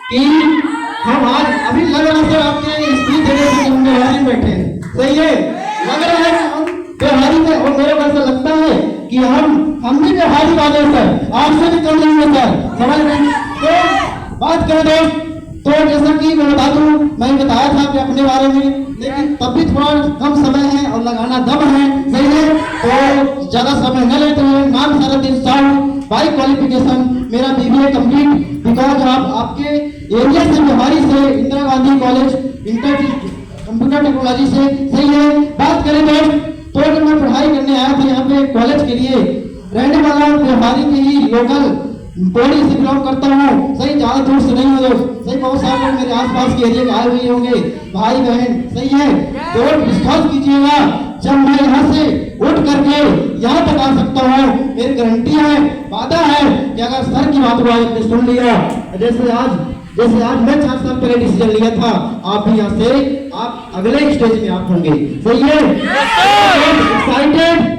कि हम आज अभी लग रहा सर आपके स्पीच देने से हम बिहारी में बैठे हैं, सही है, लग रहा है कि हम बिहारी में, और मेरे को ऐसा लगता है कि हम भी बिहारी वाले सर, आपसे भी कम नहीं है सर, समझ रहे। तो बात करें दोस्त, तो जैसा कि मैं बता दूं, मैंने बताया था कि अपने बारे में, लेकिन तब भी थोड़ा कम समय है और लगाना दम है, सही है, तो ज्यादा समय न लेते हुए नाम सारा दिन साउंड बाई क्वालिफिकेशन मेरा बीबीए कंप्लीट, बिकॉज आप आपके एरिया से, बिहारी से, Indira Gandhi college computer technology से, सही है। बात करें दोस्त, तो जब मैं पढ़ाई करने आया था यहाँ पे कॉलेज के लिए, रहने वाला बिहारी के ही लोकल पौड़ी से बिलोंग करता हूँ, सही, ज्यादा दूर से नहीं हो दोस्त, सही, बहुत सारे लोग मेरे आसपास के एरिया के आए हुए होंगे भाई बहन, सही है। तो विश्वास कीजिएगा, जब मैं यहाँ से उठ करके यहाँ तक आ सकता हूँ, मेरी गारंटी है, वादा है कि अगर सर की बात को आपने सुन लिया, जैसे आज मैं 4 साल पहले डिसीजन लिया था, आप भी यहाँ से आप अगले स्टेज में आप होंगे, सही है। एक्साइटेड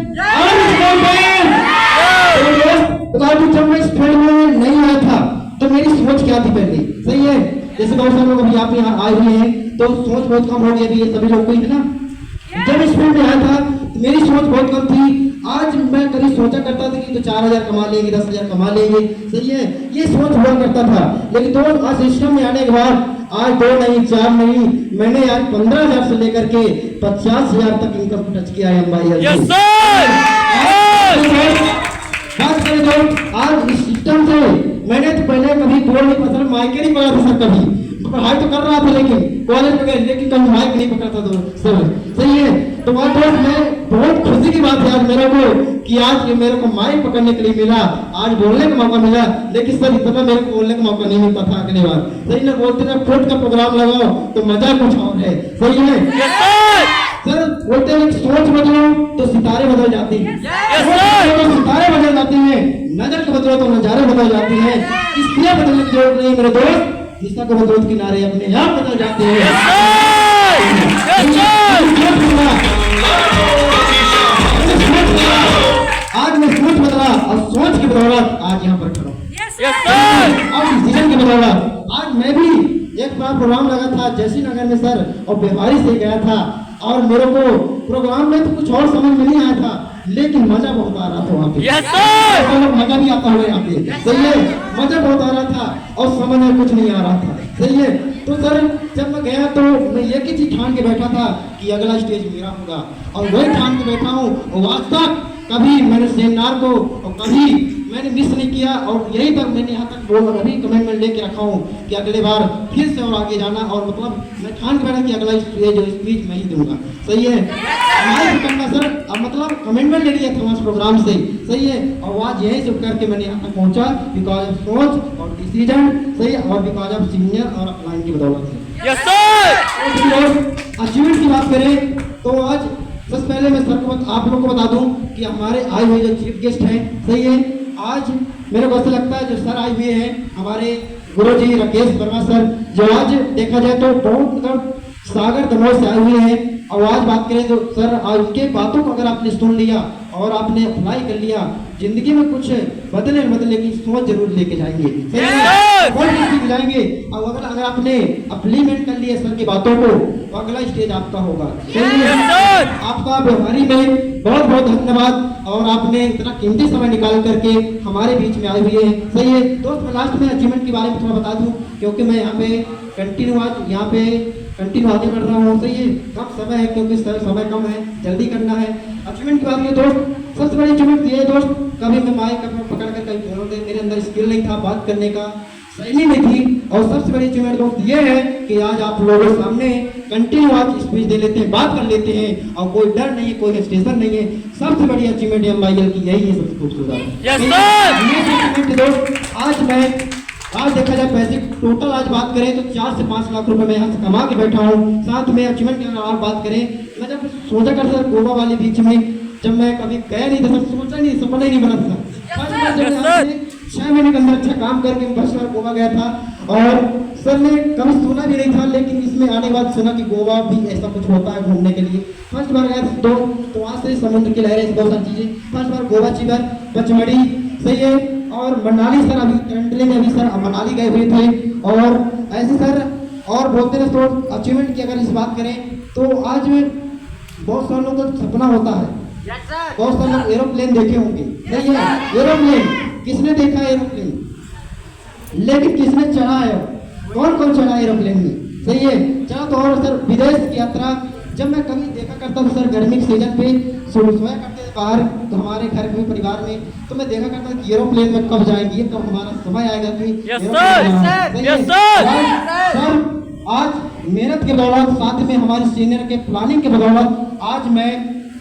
जब मैं इस फील्ड में नहीं आया था तो मेरी सोच क्या थी पहले, सही है। जैसे बहुत सारे लोग अभी आप यहाँ आए हुए हैं तो सोच बहुत कम हो गई अभी, ये सभी लोग कोई है ना। जब इस फील्ड में आया था तो मेरी सोच बहुत कम थी। आज मैं कभी सोचा करता था कि तो 4,000 कमा लेंगे, 10,000 कमा लेंगे, सही है, ये सोच हुआ करता था। लेकिन तो आज सिस्टम में आने के बाद आज 2 नहीं 4 नहीं, मैंने आज 15,000 से लेकर के 50,000 तक इनकम टच किया है भाई। बात करें तो आज इस सिस्टम से मैंने तो पहले कभी बोर्ड नहीं पकड़ा, माइक नहीं पकड़ा था सर, कभी पढ़ाई तो कर रहा था लेकिन कॉलेज में गए, लेकिन कभी माइक नहीं पकड़ता था सर, सही है। तो बात मैं बहुत खुशी की बात है आज मेरे को कि आज मेरे को माइक पकड़ने के लिए मिला, आज बोलने का मौका मिला, लेकिन सर इतना मेरे को बोलने का मौका नहीं मिलता था अगली बार, सही ना। बोलते ना फ्रूट का प्रोग्राम लगाओ तो मजा कुछ और है, सही है सर। बोलते हैं सोच बदलो तो सितारे बदल जाते हैं, तो सितारे बदल जाते हैं, नजर को बदलो तो नजारे बदल जाते हैं, इसलिए बदलने की जरूरत नहीं मेरे दोस्त, दिशा को बदलो किनारे अपने आप बदल जाते हैं। आज मैं सोच बदला और सोच की बदौलत आज यहाँ पर खड़ा हूँ, और डिसीजन की बदौलत आज मैं भी एक बार प्रोग्राम लगा था जैसी नगर में सर, और बिहारी से गया था, और मेरे को प्रोग्राम में तो कुछ और समझ में नहीं आया था, लेकिन मजा बहुत आ रहा था वहाँ पे, मजा भी आता हुआ यहाँ पे, सही है, मजा बहुत आ रहा था और समझ में कुछ नहीं आ रहा था, सही है। तो सर जब मैं गया तो मैं एक ही चीज ठान के बैठा था कि अगला स्टेज मेरा होगा, और वही ठान के बैठा हूँ, और आज तक कभी मैंने सेमिनार को और कभी मैंने मिस नहीं किया, और यही तक मैंने यहाँ तक बोल अभी कमेंटमेंट लेके रखा हूँ कि अगले बार फिर से और आगे जाना, और मतलब मैं ठान के बैठा कि अगला स्पीच मैं ही दूंगा, सही है। हमारे करना सर अब मतलब कमेंटमेंट ले लिया था उस प्रोग्राम से, सही है, और आज यही सब करके मैंने यहाँ तक पहुँचा बिकॉज ऑफ सोच और डिसीजन, सही है, और बिकॉज ऑफ सीनियर और अपलाइन की बदौलत से। अचीवमेंट की बात करें तो आज सबसे पहले मैं सर को आप लोगों को बता दूं कि हमारे आए हुए जो चीफ गेस्ट हैं, सही है, आज मेरे को ऐसा लगता है जो सर आए हुए हैं हमारे गुरुजी राकेश वर्मा सर, जो आज देखा जाए तो बहुत मतलब सागर दमोह से आए हुए हैं, और आज बात करें तो सर आज उनके बातों को अगर आपने सुन लिया और आपने अप्लाई कर लिया, जिंदगी में कुछ बदले की सोच जरूर लेके जाएंगे, जाएंगे, और अगर आपने अप्लीमेंट कर लिया सर की बातों को तो अगला स्टेज आपका होगा। आपका बिहारी में बहुत बहुत धन्यवाद, और आपने इतना कीमती समय निकाल करके हमारे बीच में आए हुए हैं, सही है दोस्त। मैं लास्ट में अचीवमेंट के बारे में थोड़ा बता दूं, क्योंकि मैं यहाँ पे कंटिन्यू आगे बढ़ रहा हूँ, सही है, कम समय है क्योंकि समय कम है, जल्दी करना है। अचीवमेंट की बात करें दोस्त, सबसे बड़ी अचीवमेंट ये है दोस्त, कभी मैं माइक पकड़ कर कहीं बोलते मेरे अंदर स्किल नहीं था, बात करने का सही नहीं थी, और सबसे बड़ी अचीवमेंट दोस्त ये है कि आज आप लोगों के सामने कंटिन्यू आज स्पीच दे लेते हैं, बात कर लेते हैं, और कोई डर नहीं है, कोई हेजिटेशन नहीं है। सबसे बड़ी अचीवमेंट MIL की यही है, सबसे खूबसूरत दोस्त। आज देखा जाए पैसे टोटल आज बात करें तो 4 से 5 लाख रुपए मैं यहाँ से कमा के बैठा हूँ। साथ में अचीवमेंट की अगर बात करें, मैं जब सोचा कर सर गोवा वाले बीच में जब मैं कभी गया नहीं था सर, सोचा नहीं, सपना ही नहीं बना था। 6 महीने के अंदर अच्छा काम करके फर्स्ट बार गोवा गया था, और सर ने कभी सुना भी नहीं था, लेकिन इसमें आने के बाद सुना कि गोवा भी ऐसा कुछ होता है घूमने के लिए। फर्स्ट बार गया तो वहाँ से समुद्र की लहरें, बहुत सारी चीजें, फर्स्ट बार गोवा चिबर पचमढ़ी, सही है, और मनाली सर अभी करंटली में अभी सर मनाली गए हुए थे। और ऐसे सर और बोलते रहे तो अचीवमेंट की अगर इस बात करें तो आज में बहुत सारे लोगों का सपना होता है, बहुत सारे लोग एरोप्लेन देखे होंगे, सही है, एरोप्लेन किसने देखा है एरोप्लेन, लेकिन किसने चढ़ा है, कौन कौन चढ़ा एरोप्लेन में, सही है, चला तो। और सर विदेश की यात्रा जब मैं कभी देखा करता था सर गर्मी के सीजन पे सोया करते थे बाहर, तो हमारे घर में परिवार में तो मैं देखा करता था कि एरोप्लेन में कब जाएंगे, कब हमारा समय आएगा कि सर आज मेहनत के बदौलत साथ में हमारे सीनियर के प्लानिंग के बदौलत आज मैं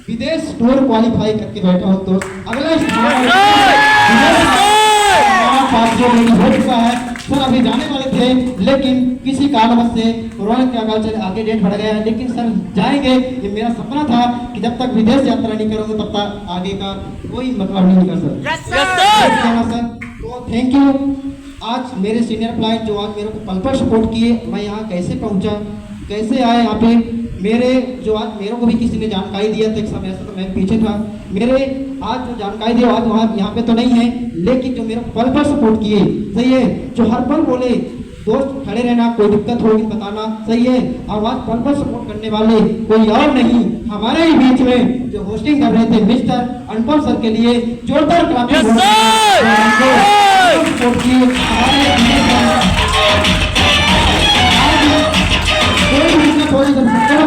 विदेश टूर क्वालिफाई करके बैठा हूँ। तो अगला हो चुका है सर, अभी जाने वाले थे लेकिन किसी कारणवश से कोरोना के आगे चले आगे डेट बढ़ गया है, लेकिन सर जाएंगे। ये मेरा सपना था कि जब तक विदेश यात्रा नहीं करूँगा तब तक आगे का कोई मतलब नहीं होगा सर। तो थैंक यू। आज मेरे सीनियर क्लाइंट जो आज मेरे को पल पल सपोर्ट किए, मैं यहाँ कैसे पहुँचा, कैसे आए यहाँ पे, मेरे जो आज मेरे को भी किसी ने जानकारी दिया था एक समय ऐसा, तो मैं पीछे था, मेरे आज जो जानकारी दिया आज वहाँ यहाँ पे तो नहीं है, लेकिन जो मेरे को पल पल सपोर्ट किए, सही है, जो हर पल बोले दोस्त खड़े रहना, कोई दिक्कत होगी बताना, सही है, और आज पल पल सपोर्ट करने वाले कोई और नहीं हमारे ही बीच में जो होस्टिंग कर रहे थे मिस्टर अनुपम सर के लिए जोरदार क्लैपिंग सपोर्ट किए।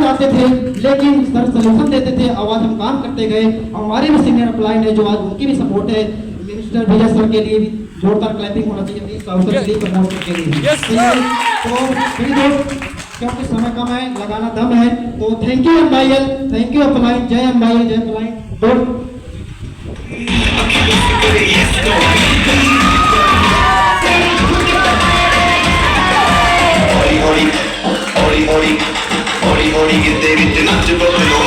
जाते थे लेकिन सर सोल्यूशन देते थे, आवाज हम काम करते गए। हमारे भी सीनियर अप्लाइड है जो आज उनकी भी सपोर्ट है, मिनिस्टर विजय सर के लिए भी जोरदार क्लैपिंग होना चाहिए इस अवसर के लिए, प्रमोशन के लिए। तो क्योंकि समय कम है, लगाना दम है, तो thank you MIL, thank you applied, जय एमआईएल, जय अप्लाइड। हौली हौली गिरते विच नच बदलो